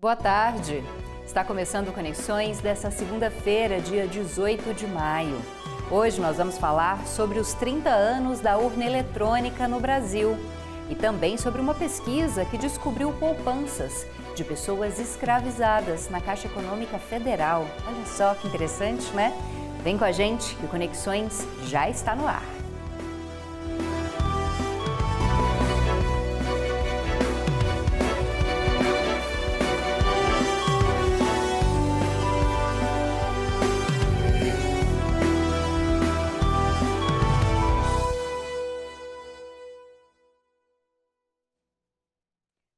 Boa tarde! Está começando Conexões dessa segunda-feira, dia 18 de maio. Hoje nós vamos falar sobre os 30 anos da urna eletrônica no Brasil e também sobre uma pesquisa que descobriu poupanças de pessoas escravizadas na Caixa Econômica Federal. Olha só que interessante, né? Vem com a gente que o Conexões já está no ar.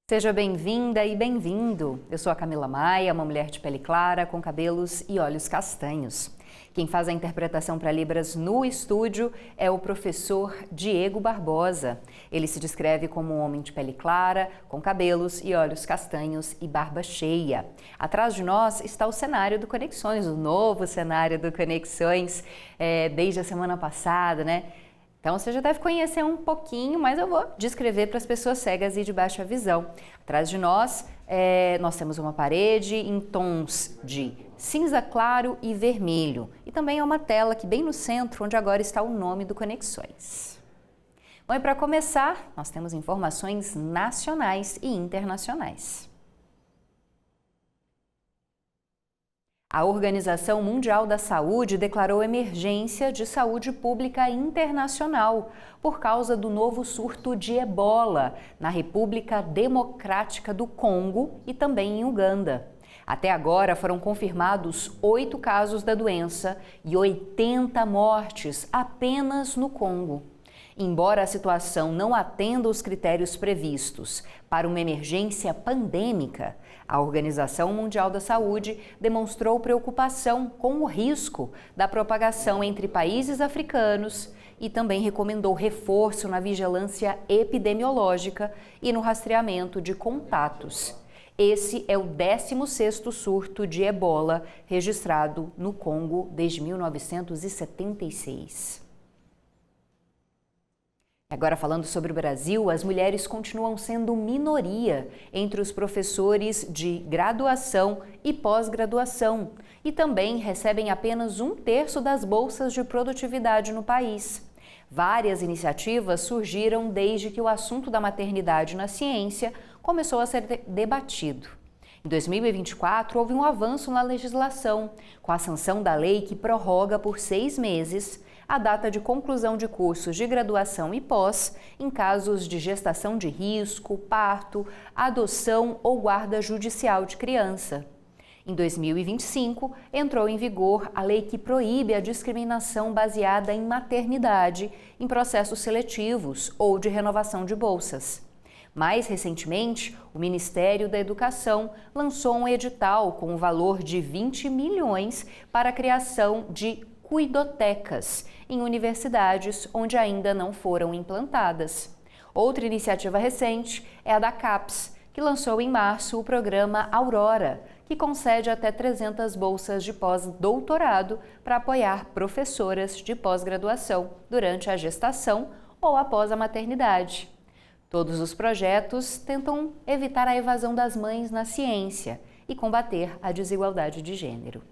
Seja bem-vinda e bem-vindo. Eu sou a Camila Maia, uma mulher de pele clara, com cabelos e olhos castanhos. Quem faz a interpretação para Libras no estúdio é o professor Diego Barbosa. Ele se descreve como um homem de pele clara, com cabelos e olhos castanhos e barba cheia. Atrás de nós está o cenário do Conexões, o novo cenário do Conexões, desde a semana passada, né? Então você já deve conhecer um pouquinho, mas eu vou descrever para as pessoas cegas e de baixa visão. Atrás de nós, nós temos uma parede em tons de cinza claro e vermelho. E também é uma tela aqui bem no centro, onde agora está o nome do Conexões. Bom, e para começar, nós temos informações nacionais e internacionais. A Organização Mundial da Saúde declarou emergência de saúde pública internacional por causa do novo surto de ebola na República Democrática do Congo e também em Uganda. Até agora foram confirmados 8 casos da doença e 80 mortes apenas no Congo. Embora a situação não atenda os critérios previstos para uma emergência pandêmica, a Organização Mundial da Saúde demonstrou preocupação com o risco da propagação entre países africanos e também recomendou reforço na vigilância epidemiológica e no rastreamento de contatos. Esse é o 16º surto de ebola registrado no Congo desde 1976. Agora falando sobre o Brasil, as mulheres continuam sendo minoria entre os professores de graduação e pós-graduação e também recebem apenas 1/3 das bolsas de produtividade no país. Várias iniciativas surgiram desde que o assunto da maternidade na ciência começou a ser debatido. Em 2024, houve um avanço na legislação, com a sanção da lei que prorroga por 6 meses a data de conclusão de cursos de graduação e pós em casos de gestação de risco, parto, adoção ou guarda judicial de criança. Em 2025, entrou em vigor a lei que proíbe a discriminação baseada em maternidade em processos seletivos ou de renovação de bolsas. Mais recentemente, o Ministério da Educação lançou um edital com o valor de 20 milhões para a criação de cuidotecas em universidades onde ainda não foram implantadas. Outra iniciativa recente é a da CAPES, que lançou em março o programa Aurora, que concede até 300 bolsas de pós-doutorado para apoiar professoras de pós-graduação durante a gestação ou após a maternidade. Todos os projetos tentam evitar a evasão das mães na ciência e combater a desigualdade de gênero.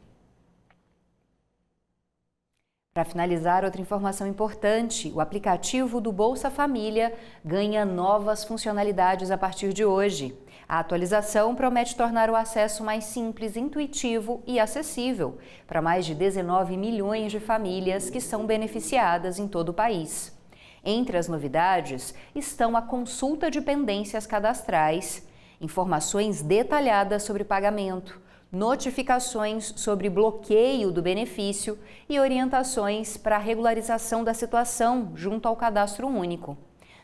Para finalizar, outra informação importante: o aplicativo do Bolsa Família ganha novas funcionalidades a partir de hoje. A atualização promete tornar o acesso mais simples, intuitivo e acessível para mais de 19 milhões de famílias que são beneficiadas em todo o país. Entre as novidades estão a consulta de pendências cadastrais, informações detalhadas sobre pagamento, notificações sobre bloqueio do benefício e orientações para a regularização da situação junto ao Cadastro Único.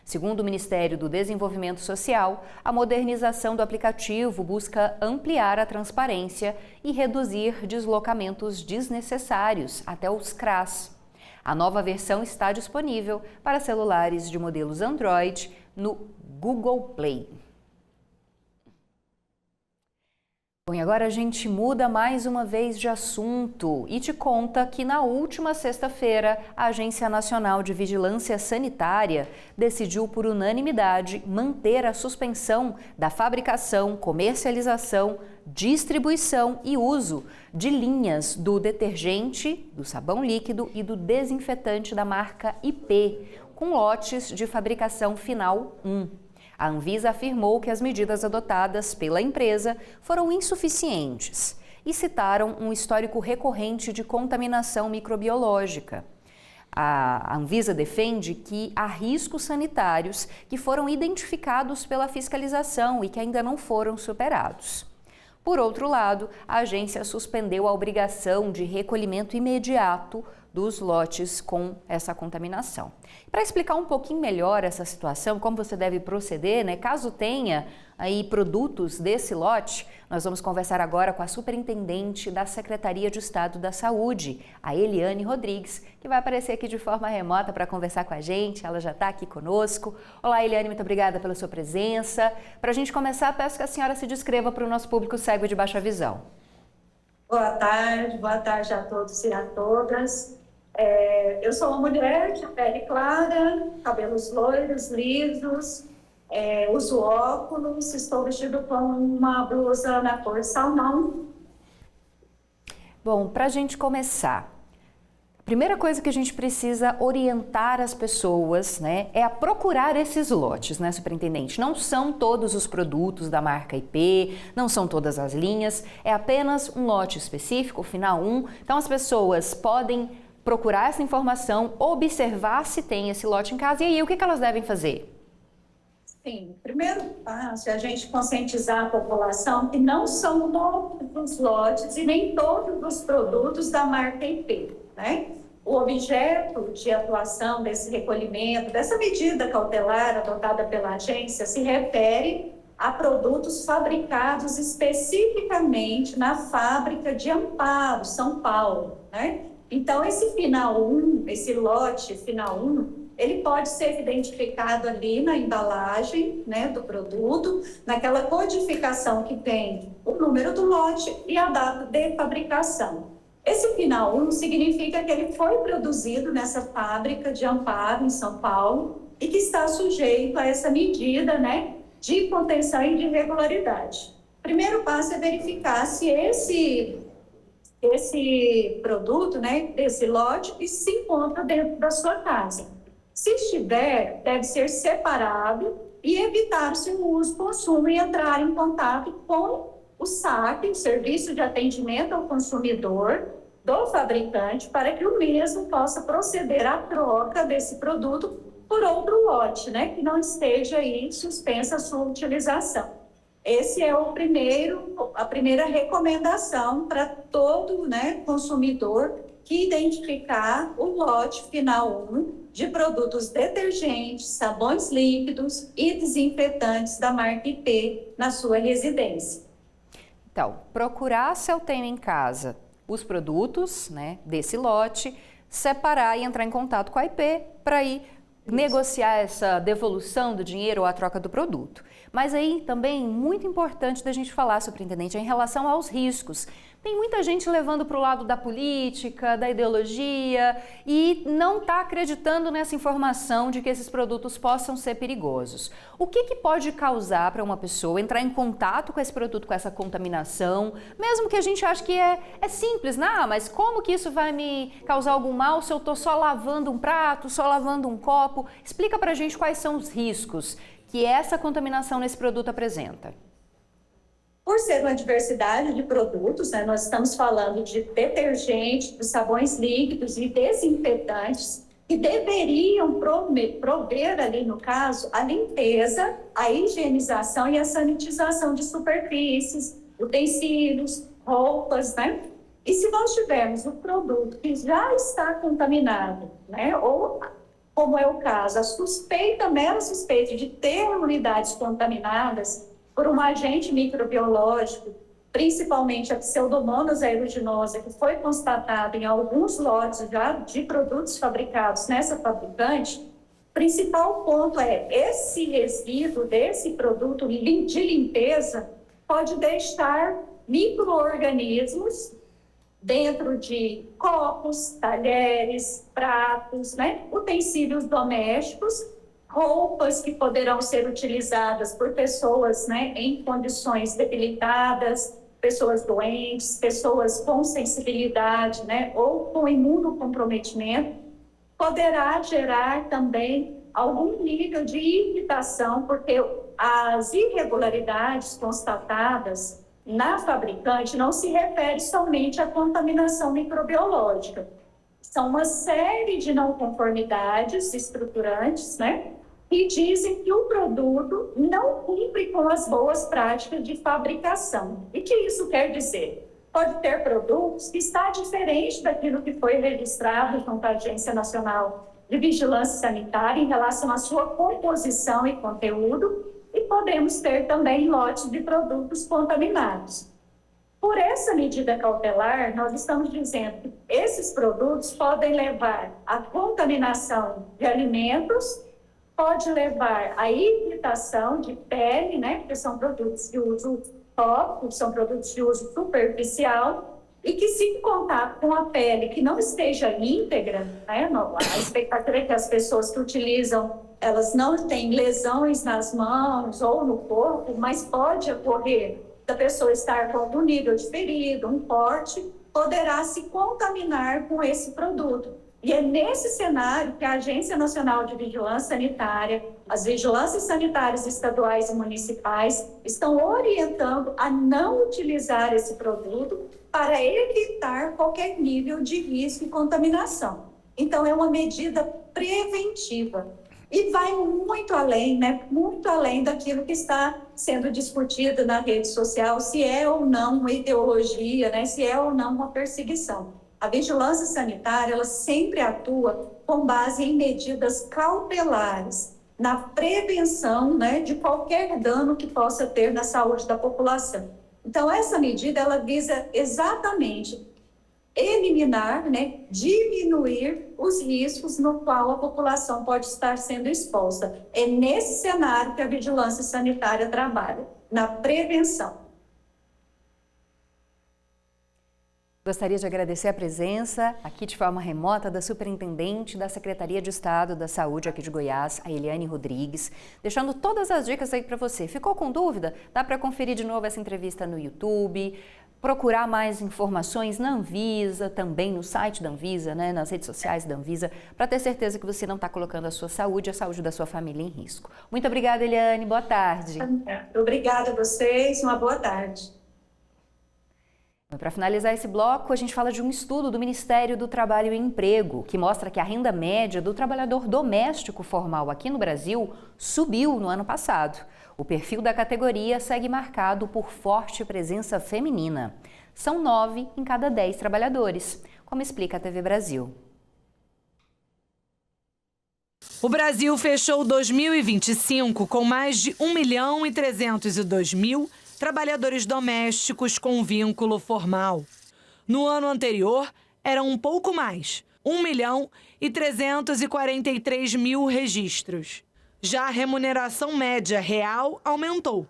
Segundo o Ministério do Desenvolvimento Social, a modernização do aplicativo busca ampliar a transparência e reduzir deslocamentos desnecessários até os CRAs. A nova versão está disponível para celulares de modelos Android no Google Play. Bom, Bom, e agora a gente muda mais uma vez de assunto e te conta que na última sexta-feira a Agência Nacional de Vigilância Sanitária decidiu por unanimidade manter a suspensão da fabricação, comercialização, distribuição e uso de linhas do detergente, do sabão líquido e do desinfetante da marca IP, com lotes de fabricação final 1. A Anvisa afirmou que as medidas adotadas pela empresa foram insuficientes e citaram um histórico recorrente de contaminação microbiológica. A Anvisa defende que há riscos sanitários que foram identificados pela fiscalização e que ainda não foram superados. Por outro lado, a agência suspendeu a obrigação de recolhimento imediato dos lotes com essa contaminação. Para explicar um pouquinho melhor essa situação, como você deve proceder, né, caso tenha aí produtos desse lote, nós vamos conversar agora com a superintendente da Secretaria de Estado da Saúde, a Eliane Rodrigues, que vai aparecer aqui de forma remota para conversar com a gente. Ela já está aqui conosco. Olá, Eliane, muito obrigada pela sua presença. Para a gente começar, peço que a senhora se descreva para o nosso público cego e de baixa visão. Boa tarde a todos e a todas. Eu sou uma mulher de pele clara, cabelos loiros, lisos, uso óculos, estou vestido com uma blusa na cor salmão. Bom, para a gente começar, a primeira coisa que a gente precisa orientar as pessoas, né, é a procurar esses lotes, né, superintendente? Não são todos os produtos da marca IP, não são todas as linhas, é apenas um lote específico, final 1. Então as pessoas podem procurar essa informação, observar se tem esse lote em casa e aí o que elas devem fazer? Sim, primeiro passo é a gente conscientizar a população que não são todos os lotes e nem todos os produtos da marca IP, né? O objeto de atuação desse recolhimento, dessa medida cautelar adotada pela agência, se refere a produtos fabricados especificamente na fábrica de Amparo, São Paulo, né? Então, esse final 1, esse lote final 1, ele pode ser identificado ali na embalagem, né, do produto, naquela codificação que tem o número do lote e a data de fabricação. Esse final 1 significa que ele foi produzido nessa fábrica de Amparo, em São Paulo, e que está sujeito a essa medida, né, de contenção e de regularidade. O primeiro passo é verificar se esse produto, né, desse lote, se encontra dentro da sua casa. Se estiver, deve ser separado e evitar o seu uso, consumo e entrar em contato com o SAC, o Serviço de Atendimento ao Consumidor do fabricante, para que o mesmo possa proceder à troca desse produto por outro lote, né, que não esteja aí suspensa a sua utilização. Esse é a primeira recomendação para todo, né, consumidor que identificar o lote final 1 de produtos detergentes, sabões líquidos e desinfetantes da marca IP na sua residência. Então, procurar se eu tenho em casa os produtos, né, desse lote, separar e entrar em contato com a IP para ir negociar essa devolução do dinheiro ou a troca do produto. Mas aí também muito importante da gente falar, superintendente, é em relação aos riscos. Tem muita gente levando para o lado da política, da ideologia e não está acreditando nessa informação de que esses produtos possam ser perigosos. O que pode causar para uma pessoa entrar em contato com esse produto, com essa contaminação, mesmo que a gente ache que é simples, né? Mas como que isso vai me causar algum mal se eu estou só lavando um prato, só lavando um copo? Explica para a gente quais são os riscos que essa contaminação nesse produto apresenta. Por ser uma diversidade de produtos, né, nós estamos falando de detergente, de sabões líquidos e desinfetantes que deveriam prover ali, no caso, a limpeza, a higienização e a sanitização de superfícies, utensílios, roupas, né? E se nós tivermos um produto que já está contaminado, né, ou como é o caso, a mera suspeita de ter unidades contaminadas por um agente microbiológico, principalmente a Pseudomonas aeruginosa, que foi constatado em alguns lotes já de produtos fabricados nessa fabricante, o principal ponto é esse resíduo desse produto de limpeza pode deixar micro-organismos dentro de copos, talheres, pratos, né? Utensílios domésticos, roupas que poderão ser utilizadas por pessoas, né, em condições debilitadas, pessoas doentes, pessoas com sensibilidade, né, ou com imunocomprometimento, poderá gerar também algum nível de irritação, porque as irregularidades constatadas na fabricante não se refere somente à contaminação microbiológica. São uma série de não conformidades estruturantes, né, que dizem que o produto não cumpre com as boas práticas de fabricação. E que isso quer dizer? Pode ter produtos que está diferente daquilo que foi registrado junto à Agência Nacional de Vigilância Sanitária em relação à sua composição e conteúdo, e podemos ter também lotes de produtos contaminados. Por essa medida cautelar, nós estamos dizendo que esses produtos podem levar à contaminação de alimentos, pode levar à irritação de pele, né, porque são produtos de uso tópico, são produtos de uso superficial, e que se em contato com a pele que não esteja íntegra, né, a expectativa é que as pessoas que utilizam, elas não têm lesões nas mãos ou no corpo, mas pode ocorrer da pessoa estar com algum nível de ferido, um corte, poderá se contaminar com esse produto. E é nesse cenário que a Agência Nacional de Vigilância Sanitária, as vigilâncias sanitárias estaduais e municipais estão orientando a não utilizar esse produto para evitar qualquer nível de risco e contaminação. Então, é uma medida preventiva e vai muito além, né? Muito além daquilo que está sendo discutido na rede social, se é ou não uma ideologia, né? Se é ou não uma perseguição. A vigilância sanitária, ela sempre atua com base em medidas cautelares, na prevenção, né, de qualquer dano que possa ter na saúde da população. Então, essa medida, ela visa exatamente eliminar, né, diminuir os riscos no qual a população pode estar sendo exposta. É nesse cenário que a vigilância sanitária trabalha, na prevenção. Gostaria de agradecer a presença aqui de forma remota da superintendente da Secretaria de Estado da Saúde aqui de Goiás, a Eliane Rodrigues, deixando todas as dicas aí para você. Ficou com dúvida? Dá para conferir de novo essa entrevista no YouTube, procurar mais informações na Anvisa, também no site da Anvisa, né, nas redes sociais da Anvisa, para ter certeza que você não está colocando a sua saúde e a saúde da sua família em risco. Muito obrigada, Eliane. Boa tarde. Obrigada a vocês. Uma boa tarde. Para finalizar esse bloco, a gente fala de um estudo do Ministério do Trabalho e Emprego, que mostra que a renda média do trabalhador doméstico formal aqui no Brasil subiu no ano passado. O perfil da categoria segue marcado por forte presença feminina. São 9 em cada 10 trabalhadores, como explica a TV Brasil. O Brasil fechou 2025 com mais de 1.302.000 trabalhadores domésticos com vínculo formal. No ano anterior, eram um pouco mais, 1.343.000 registros. Já a remuneração média real aumentou,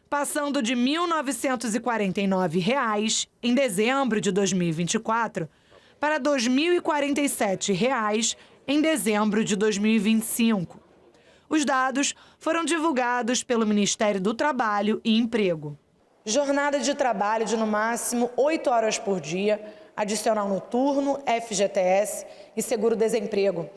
passando de R$ 1.949 em dezembro de 2024 para R$ 2.047 em dezembro de 2025. Os dados foram divulgados pelo Ministério do Trabalho e Emprego. Jornada de trabalho de no máximo 8 horas por dia, adicional noturno, FGTS e seguro-desemprego.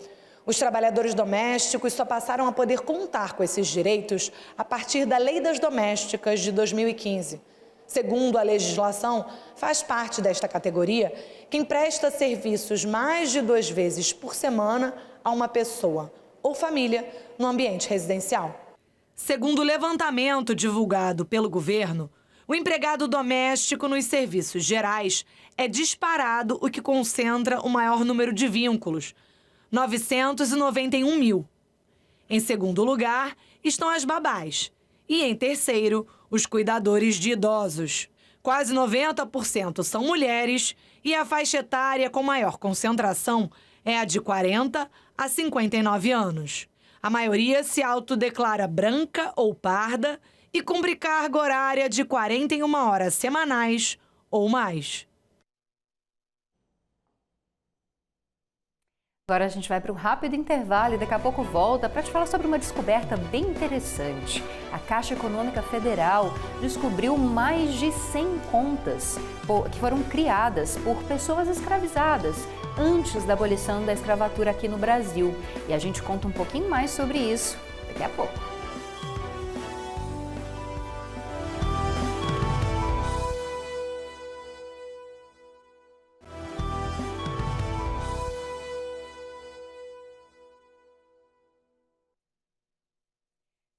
Os trabalhadores domésticos só passaram a poder contar com esses direitos a partir da Lei das Domésticas de 2015. Segundo a legislação, faz parte desta categoria quem presta serviços mais de 2 vezes por semana a uma pessoa ou família no ambiente residencial. Segundo o levantamento divulgado pelo governo, o empregado doméstico nos serviços gerais é disparado o que concentra o maior número de vínculos, 991.000. Em segundo lugar estão as babás e, em terceiro, os cuidadores de idosos. Quase 90% são mulheres e a faixa etária com maior concentração é a de 40 a 59 anos. A maioria se autodeclara branca ou parda e cumpre carga horária de 41 horas semanais ou mais. Agora a gente vai para um rápido intervalo e daqui a pouco volta para te falar sobre uma descoberta bem interessante. A Caixa Econômica Federal descobriu mais de 100 contas que foram criadas por pessoas escravizadas antes da abolição da escravatura aqui no Brasil. E a gente conta um pouquinho mais sobre isso daqui a pouco.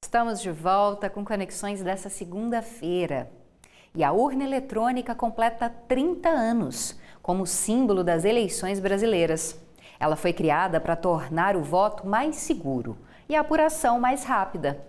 Estamos de volta com conexões dessa segunda-feira. E a urna eletrônica completa 30 anos como símbolo das eleições brasileiras. Ela foi criada para tornar o voto mais seguro e a apuração mais rápida.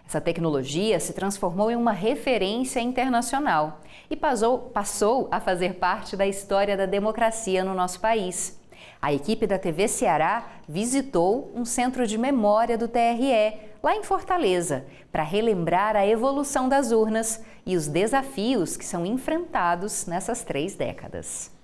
Essa tecnologia se transformou em uma referência internacional e passou a fazer parte da história da democracia no nosso país. A equipe da TV Ceará visitou um centro de memória do TRE, lá em Fortaleza, para relembrar a evolução das urnas e os desafios que são enfrentados nessas 3 décadas.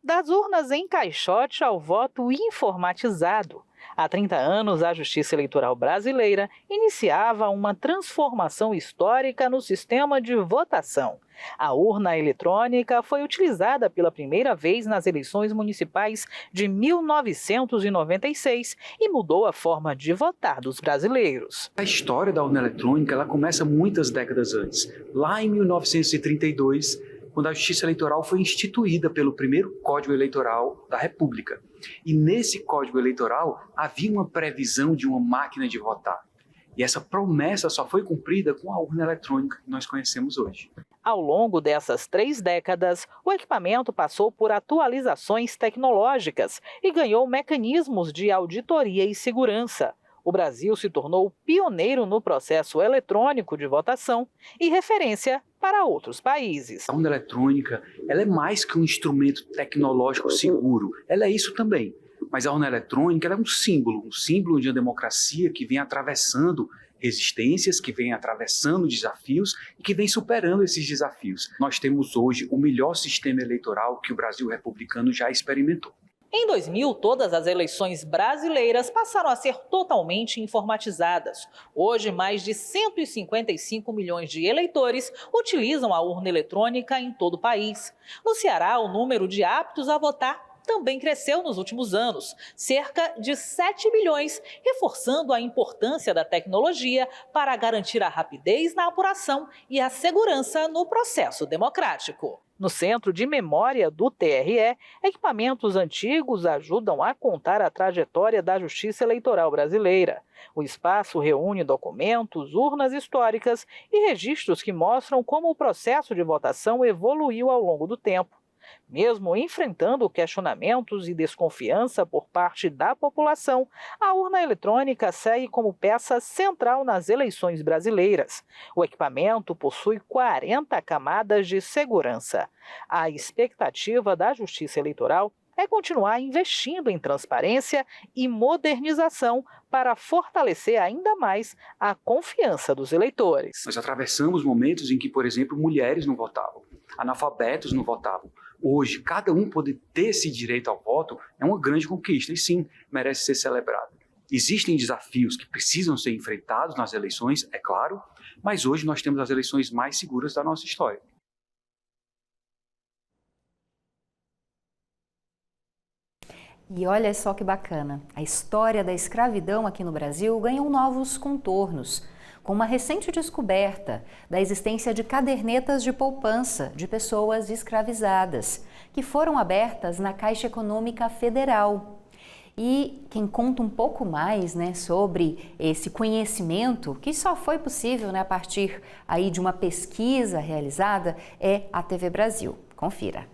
Das urnas em caixote ao voto informatizado. Há 30 anos, a Justiça Eleitoral brasileira iniciava uma transformação histórica no sistema de votação. A urna eletrônica foi utilizada pela primeira vez nas eleições municipais de 1996 e mudou a forma de votar dos brasileiros. A história da urna eletrônica ela começa muitas décadas antes. Lá em 1932, quando a Justiça Eleitoral foi instituída pelo primeiro Código Eleitoral da República. E nesse Código Eleitoral havia uma previsão de uma máquina de votar. E essa promessa só foi cumprida com a urna eletrônica que nós conhecemos hoje. Ao longo dessas 3 décadas, o equipamento passou por atualizações tecnológicas e ganhou mecanismos de auditoria e segurança. O Brasil se tornou pioneiro no processo eletrônico de votação e referência para outros países. A urna eletrônica ela é mais que um instrumento tecnológico seguro, ela é isso também. Mas a urna eletrônica ela é um símbolo de uma democracia que vem atravessando resistências, que vem atravessando desafios e que vem superando esses desafios. Nós temos hoje o melhor sistema eleitoral que o Brasil republicano já experimentou. Em 2000, todas as eleições brasileiras passaram a ser totalmente informatizadas. Hoje, mais de 155 milhões de eleitores utilizam a urna eletrônica em todo o país. No Ceará, o número de aptos a votar também cresceu nos últimos anos, cerca de 7 milhões, reforçando a importância da tecnologia para garantir a rapidez na apuração e a segurança no processo democrático. No Centro de Memória do TRE, equipamentos antigos ajudam a contar a trajetória da Justiça Eleitoral brasileira. O espaço reúne documentos, urnas históricas e registros que mostram como o processo de votação evoluiu ao longo do tempo. Mesmo enfrentando questionamentos e desconfiança por parte da população, a urna eletrônica segue como peça central nas eleições brasileiras. O equipamento possui 40 camadas de segurança. A expectativa da Justiça Eleitoral é continuar investindo em transparência e modernização para fortalecer ainda mais a confiança dos eleitores. Nós atravessamos momentos em que, por exemplo, mulheres não votavam, analfabetos não votavam. Hoje, cada um poder ter esse direito ao voto é uma grande conquista e sim, merece ser celebrado. Existem desafios que precisam ser enfrentados nas eleições, é claro, mas hoje nós temos as eleições mais seguras da nossa história. E olha só que bacana, a história da escravidão aqui no Brasil ganhou novos contornos, com uma recente descoberta da existência de cadernetas de poupança de pessoas escravizadas, que foram abertas na Caixa Econômica Federal. E quem conta um pouco mais, sobre esse conhecimento, que só foi possível, a partir aí de uma pesquisa realizada, é a TV Brasil. Confira.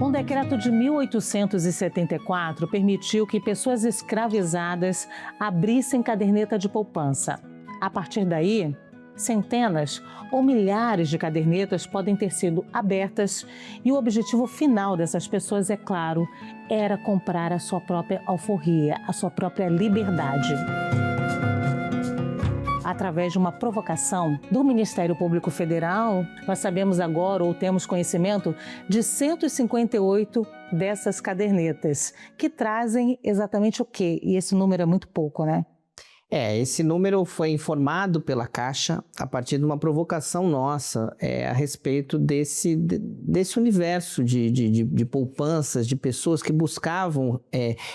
Um decreto de 1874 permitiu que pessoas escravizadas abrissem caderneta de poupança. A partir daí, Centenas ou milhares de cadernetas podem ter sido abertas e o objetivo final dessas pessoas, é claro, era comprar a sua própria alforria, a sua própria liberdade. Através de uma provocação do Ministério Público Federal, nós sabemos agora, ou temos conhecimento, de 158 dessas cadernetas, que trazem exatamente o quê? E esse número é muito pouco, né? Esse número foi informado pela Caixa a partir de uma provocação nossa a respeito desse universo de poupanças, de pessoas que buscavam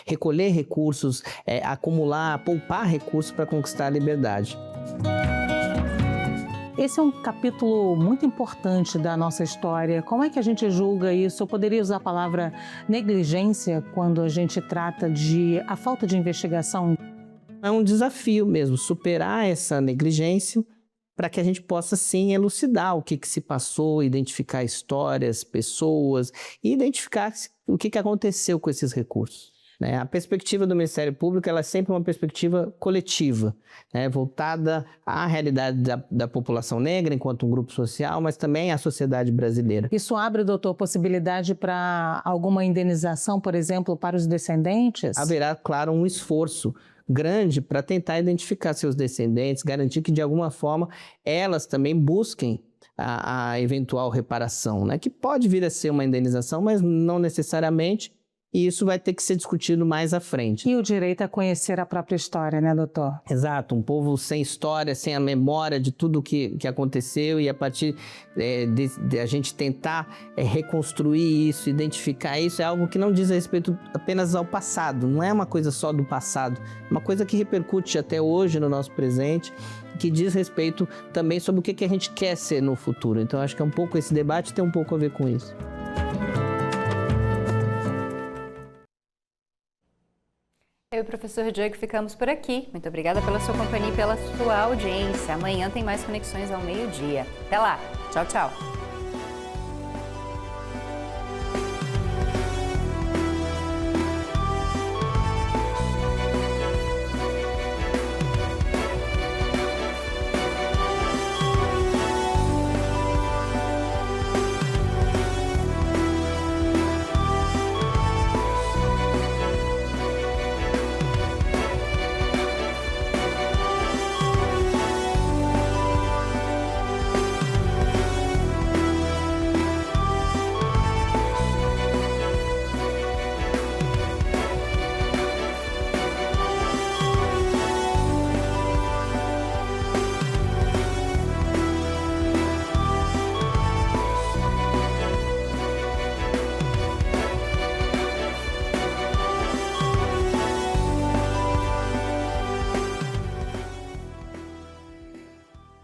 recolher recursos, acumular, poupar recursos para conquistar a liberdade. Esse é um capítulo muito importante da nossa história. Como é que a gente julga isso? Eu poderia usar a palavra negligência quando a gente trata de a falta de investigação? É um desafio mesmo, superar essa negligência para que a gente possa, sim, elucidar o que se passou, identificar histórias, pessoas e identificar o que aconteceu com esses recursos. A perspectiva do Ministério Público ela é sempre uma perspectiva coletiva, voltada à realidade da população negra enquanto um grupo social, mas também à sociedade brasileira. Isso abre, doutor, possibilidade para alguma indenização, por exemplo, para os descendentes? Haverá, claro, um esforço grande para tentar identificar seus descendentes, garantir que, de alguma forma, elas também busquem a eventual reparação, que pode vir a ser uma indenização, mas não necessariamente, e isso vai ter que ser discutido mais à frente. E o direito a conhecer a própria história, né, doutor? Exato, um povo sem história, sem a memória de tudo que aconteceu, e a partir de a gente tentar reconstruir isso, identificar isso, é algo que não diz respeito apenas ao passado, não é uma coisa só do passado, é uma coisa que repercute até hoje no nosso presente, que diz respeito também sobre o que a gente quer ser no futuro. Então acho que esse debate tem um pouco a ver com isso. Eu e o professor Diego ficamos por aqui. Muito obrigada pela sua companhia e pela sua audiência. Amanhã tem mais Conexões ao meio-dia. Até lá. Tchau, tchau.